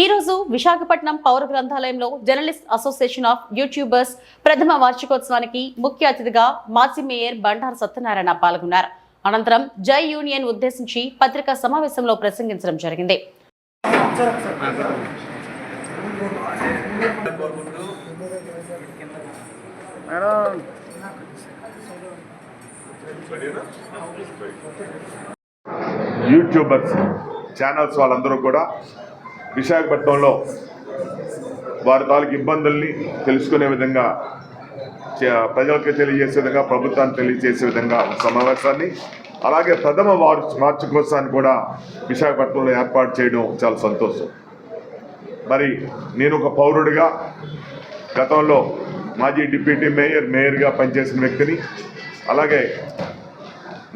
ఈ రోజు విశాఖపట్నం పౌర గ్రంథాలయంలో జర్నలిస్ట్ అసోసియేషన్ ఆఫ్ యూట్యూబర్స్ ప్రథమ వార్షికోత్సవానికి ముఖ్య అతిథిగా మాజీ మేయర్ బండారు సత్యనారాయణ పాల్గొన్నారు. అనంతరం జై యూనియన్ ఉద్దేశించి పత్రికా సమావేశంలో ప్రసంగించడం జరిగింది. యూట్యూబర్స్ ఛానల్స్ వాళ్ళందరూ కూడా విశాఖపట్నంలో వారి తాలూకు ఇబ్బందుల్ని తెలుసుకునే విధంగా, ప్రజలకు తెలియజేసే విధంగా, ప్రభుత్వాన్ని తెలియజేసే విధంగా సమావేశాన్ని, అలాగే ప్రథమ వార్షికోత్సవాన్ని కూడా విశాఖపట్నంలో ఏర్పాటు చేయడం చాలా సంతోషం. మరి నేను ఒక పౌరుడిగా గతంలో మాజీ డిప్యూటీ మేయర్గా పనిచేసిన వ్యక్తిని, అలాగే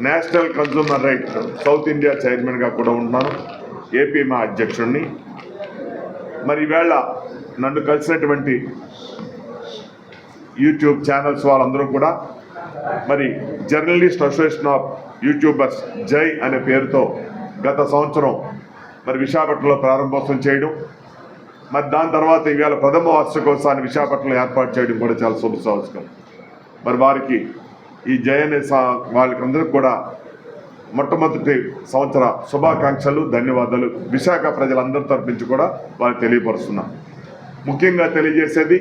national consumer right south India చైర్మన్గా కూడా ఉంటున్నాను, ఏపీ మా అధ్యక్షుడిని. మరి ఈవేళ నన్ను కలిసినటువంటి యూట్యూబ్ ఛానల్స్ వాళ్ళందరూ కూడా మరి జర్నలిస్ట్ అసోసియేషన్ ఆఫ్ యూట్యూబర్స్ జై అనే పేరుతో గత సంవత్సరం మరి విశాఖపట్నంలో ప్రారంభోత్సవం చేయడం, మరి దాని తర్వాత ఈవేళ ప్రథమ వార్షికోత్సవాన్ని విశాఖపట్నంలో ఏర్పాటు చేయడం కూడా చాలా శుభ సంవత్సరం. మరి వారికి ఈ జై అనే వాళ్ళకందరికీ కూడా మొట్టమొదటి సంవత్సర శుభాకాంక్షలు, ధన్యవాదాలు విశాఖ ప్రజలందరి తరపు నుంచి కూడా వారికి తెలియపరుస్తున్నాం. ముఖ్యంగా తెలియజేసేది,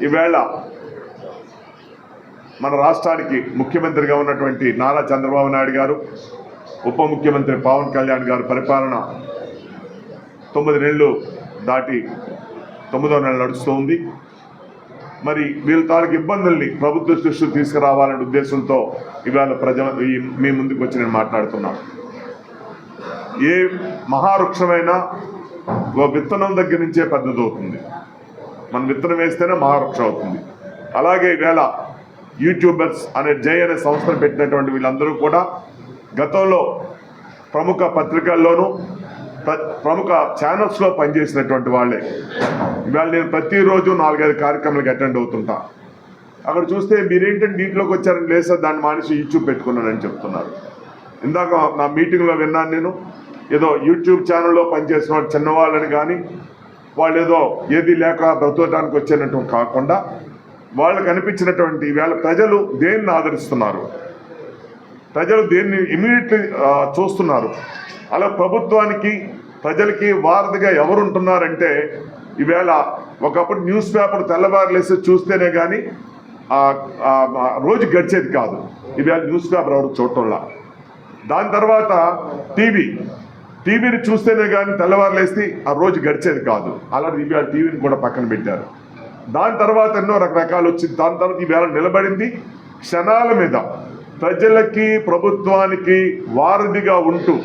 ఈవేళ మన రాష్ట్రానికి ముఖ్యమంత్రిగా ఉన్నటువంటి నారా చంద్రబాబు నాయుడు గారు, ఉప ముఖ్యమంత్రి పవన్ కళ్యాణ్ గారు పరిపాలన 9 నెలలు దాటి 9వ నెల నడుస్తూ ఉంది. మరి వీళ్ళ తాలూకు ఇబ్బందుల్ని ప్రభుత్వ దృష్టికి తీసుకురావాలనే ఉద్దేశంతో ఇవాళ మీ ముందుకు వచ్చి నేను మాట్లాడుతున్నాను. ఏ మహావృక్షమైనా ఓ విత్తనం దగ్గర నుంచే పెద్దదవుతుంది. మనం విత్తనం వేస్తేనే మహావృక్షం అవుతుంది. అలాగే ఈవేళ యూట్యూబర్స్ అనే జై అనే సంస్థను పెట్టినటువంటి వీళ్ళందరూ కూడా గతంలో ప్రముఖ పత్రికల్లోనూ ప్రముఖ ఛానల్స్లో పనిచేసినటువంటి వాళ్ళే. ఇవాళ నేను ప్రతిరోజు 4-5 కార్యక్రమాలకు అటెండ్ అవుతుంటా. అక్కడ చూస్తే మీరేంటంటే దీంట్లోకి వచ్చారని లేదు సార్, దాన్ని మానేసి యూట్యూబ్ పెట్టుకున్నానని చెప్తున్నారు. ఇందాక నా మీటింగ్లో విన్నాను నేను, ఏదో యూట్యూబ్ ఛానల్లో పనిచేసిన వాళ్ళు చిన్నవాళ్ళని కానీ, వాళ్ళు ఏదో ఏది లేక బ్రతకడానికి వచ్చేటట్టు కాకుండా వాళ్ళకి అనిపించినటువంటి ఈవేళ ప్రజలు దేన్ని ఆదరిస్తున్నారు, ప్రజలు దేన్ని ఇమీడియట్లీ చూస్తున్నారు. అలా ప్రభుత్వానికి ప్రజలకి వారధిగా ఎవరుంటున్నారంటే, ఈవేళ ఒకప్పుడు న్యూస్ పేపర్ తెల్లవారులేసి చూస్తేనే కానీ రోజు గడిచేది కాదు. ఈవేళ న్యూస్ పేపర్ ఎవరు చూడటంలా. దాని తర్వాత టీవీని చూస్తేనే కానీ తెల్లవారులేసి ఆ రోజు గడిచేది కాదు. అలాంటి ఈవేళ టీవీని కూడా పక్కన పెట్టారు. దాని తర్వాత ఎన్నో రకరకాలు వచ్చింది. దాని తర్వాత ఈవేళ నిలబడింది క్షణాల మీద ప్రజలకి, ప్రభుత్వానికి వారధిగా ఉంటూ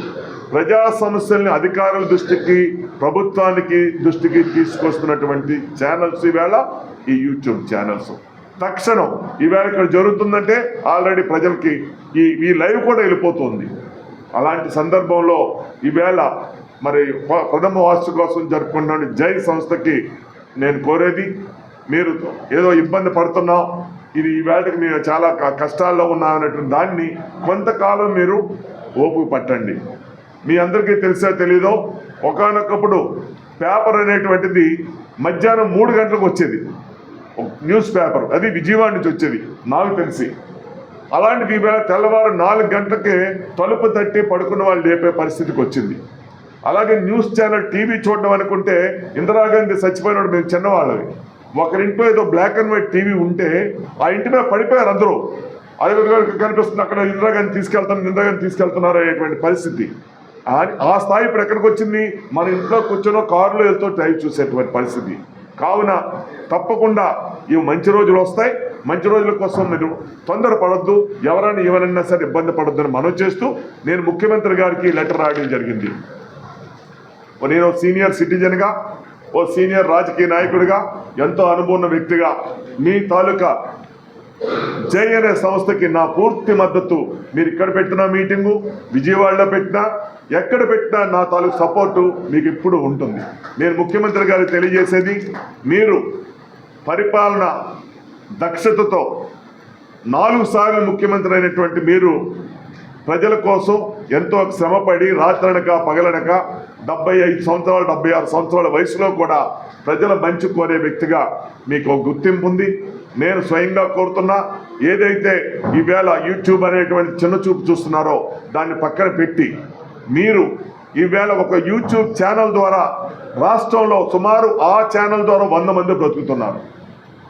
ప్రజా సమస్యల్ని అధికారుల దృష్టికి, ప్రభుత్వానికి దృష్టికి తీసుకొస్తున్నటువంటి ఛానల్స్ ఈవేళ ఈ యూట్యూబ్ ఛానల్స్. తక్షణం ఈవేళ ఇక్కడ జరుగుతుందంటే ఆల్రెడీ ప్రజలకి ఈ లైవ్ కూడా వెళ్ళిపోతుంది. అలాంటి సందర్భంలో ఈవేళ మరి ప్రథమ వార్షికోత్సవం జరుపుకున్న జై సంస్థకి నేను కోరేది, మీరు ఏదో ఇబ్బంది పడుతున్నాం, ఇది ఈవేళకి మేము చాలా కష్టాల్లో ఉన్నామనేటువంటి దాన్ని కొంతకాలం మీరు ఓపిక పట్టండి. మీ అందరికీ తెలిసో తెలీదో, ఒకానొకప్పుడు పేపర్ అనేటువంటిది మధ్యాహ్నం 3 గంటలకు వచ్చేది న్యూస్ పేపర్. అది విజయవాడ నుంచి వచ్చేది నాకు తెలిసి. అలాంటిది ఈవేళ తెల్లవారు 4 గంటలకే తలుపు తట్టి పడుకున్న వాళ్ళు లేపే పరిస్థితికి వచ్చింది. అలాగే న్యూస్ ఛానల్ టీవీ చూడడం అనుకుంటే, ఇందిరాగాంధీ చచ్చిపోయినప్పుడు మేము చిన్నవాళ్ళవి, ఒకరింట్లో ఏదో బ్లాక్ అండ్ వైట్ టీవీ ఉంటే ఆ ఇంటి మీద పడిపోయారు అందరూ. అది కనిపిస్తుంది, అక్కడ ఇందిరాగాంధీ తీసుకెళ్తున్నారు అనేటువంటి పరిస్థితి. ఆ స్థాయి ఇప్పుడు ఎక్కడికి వచ్చింది? మన ఇంట్లో కూర్చొని కారులో వెళ్తూ డ్రైవ్ చూసేటువంటి పరిస్థితి. కావున తప్పకుండా ఇవి మంచి రోజులు వస్తాయి. మంచి రోజుల కోసం మీరు తొందరపడొద్దు, ఎవరైనా సరే ఇబ్బంది పడొద్దని మనవి చేస్తూ నేను ముఖ్యమంత్రి గారికి లెటర్ రాయడం జరిగింది. నేను సీనియర్ సిటిజన్గా, ఓ సీనియర్ రాజకీయ నాయకుడిగా, ఎంతో అనుభవం ఉన్న వ్యక్తిగా మీ తాలూకా జై అనే సంస్థకి నా పూర్తి మద్దతు. మీరు ఇక్కడ పెట్టిన మీటింగు, విజయవాడలో పెట్టినా, ఎక్కడ పెట్టినా నా తాలూకు సపోర్టు మీకు ఇప్పుడు ఉంటుంది. నేను ముఖ్యమంత్రి గారికి తెలియజేసేది, మీరు పరిపాలన దక్షతతో 4 సార్లు ముఖ్యమంత్రి అయినటువంటి మీరు ప్రజల కోసం ఎంతో శ్రమపడి రాత్రనక పగలనక 75 సంవత్సరాలు 76 సంవత్సరాల వయసులో కూడా ప్రజల మంచి కోరే వ్యక్తిగా మీకు ఒక గుర్తింపు ఉంది. నేను స్వయంగా కోరుతున్నా, ఏదైతే ఈవేళ యూట్యూబ్ అనేటువంటి చిన్న చూపు చూస్తున్నారో దాన్ని పక్కన పెట్టి మీరు ఈవేళ ఒక యూట్యూబ్ ఛానల్ ద్వారా రాష్ట్రంలో సుమారు ఆ ఛానల్ ద్వారా 100 మంది బ్రతుకుతున్నారు.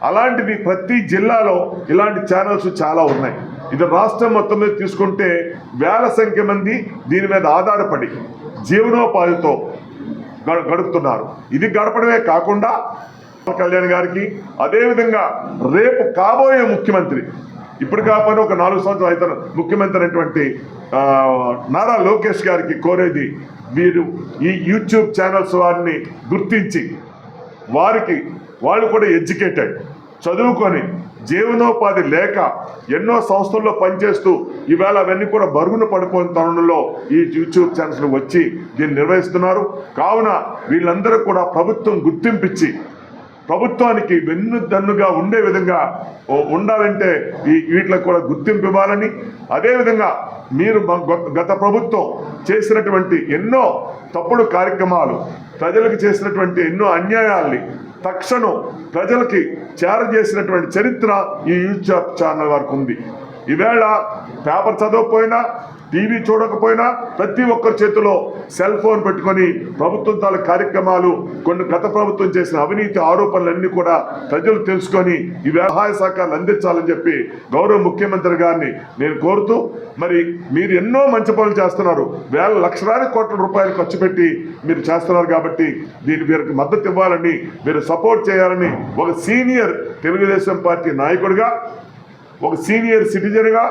అలాంటివి ప్రతి జిల్లాలో ఇలాంటి ఛానల్స్ చాలా ఉన్నాయి. ఇది రాష్ట్రం మొత్తం మీద తీసుకుంటే వేల సంఖ్య మంది దీని మీద ఆధారపడి జీవనోపాధితో గడుపుతున్నారు. ఇది గడపడమే కాకుండా కళ్యాణ్ గారికి, అదేవిధంగా రేపు కాబోయే ముఖ్యమంత్రి, ఇప్పుడు కాకపోయినా ఒక 4 సంవత్సరాలు అయితే ముఖ్యమంత్రి అయినటువంటి నారా లోకేష్ గారికి కోరేది, మీరు ఈ యూట్యూబ్ ఛానల్స్ వారిని గుర్తించి వాళ్ళు కూడా ఎడ్యుకేటెడ్, చదువుకొని జీవనోపాధి లేక ఎన్నో సంస్థల్లో పనిచేస్తూ ఈవేళ అవన్నీ కూడా బరుగున పడిపోయిన తరుణంలో ఈ యూట్యూబ్ ఛానల్స్ వచ్చి దీన్ని నిర్వహిస్తున్నారు. కావున వీళ్ళందరూ కూడా ప్రభుత్వం గుర్తింపిచ్చి ప్రభుత్వానికి వెన్నుదన్నుగా ఉండే విధంగా ఉండాలంటే వీటికి కూడా గుర్తింపు ఇవ్వాలని, అదేవిధంగా మీరు గత ప్రభుత్వం చేసినటువంటి ఎన్నో తప్పుడు కార్యక్రమాలు, ప్రజలకు చేసినటువంటి ఎన్నో అన్యాయాల్ని తక్షణం ప్రజలకి చేరజేసినటువంటి చరిత్ర ఈ యూట్యూబ్ ఛానల్ వారికి ఉంది. ఈవేళ పేపర్ చదవకపోయినా, టీవీ చూడకపోయినా ప్రతి ఒక్కరి చేతిలో సెల్ ఫోన్ పెట్టుకొని ప్రభుత్వం తాలూ కార్యక్రమాలు, కొన్ని గత ప్రభుత్వం చేసిన అవినీతి ఆరోపణలన్నీ కూడా ప్రజలు తెలుసుకొని ఈ సహాయ సహకారాలు అందించాలని చెప్పి గౌరవ ముఖ్యమంత్రి గారిని నేను కోరుతూ, మరి మీరు ఎన్నో మంచి పనులు చేస్తున్నారు, లక్షలాది కోట్ల రూపాయలు ఖర్చు పెట్టి మీరు చేస్తున్నారు కాబట్టి దీనికి వీరికి మద్దతు ఇవ్వాలని, మీరు సపోర్ట్ చేయాలని ఒక సీనియర్ తెలుగుదేశం పార్టీ నాయకుడిగా, ఒక సీనియర్ సిటిజన్గా,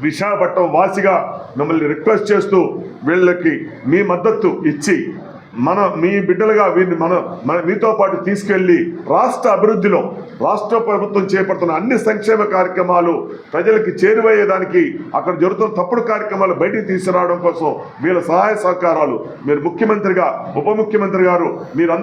విశాఖపట్నం వాసిగా మిమ్మల్ని రిక్వెస్ట్ చేస్తూ వీళ్ళకి మీ మద్దతు ఇచ్చి మీ బిడ్డలుగా వీరిని మీతో పాటు తీసుకెళ్లి రాష్ట్ర అభివృద్ధిలో రాష్ట్ర ప్రభుత్వం చేపడుతున్న అన్ని సంక్షేమ కార్యక్రమాలు ప్రజలకి చేరువయ్యేదానికి, అక్కడ జరుగుతున్న తప్పుడు కార్యక్రమాలు బయటికి తీసుకురావడం కోసం వీళ్ళ సహాయ సహకారాలు మీరు ముఖ్యమంత్రిగా, ఉప ముఖ్యమంత్రి గారు మీరు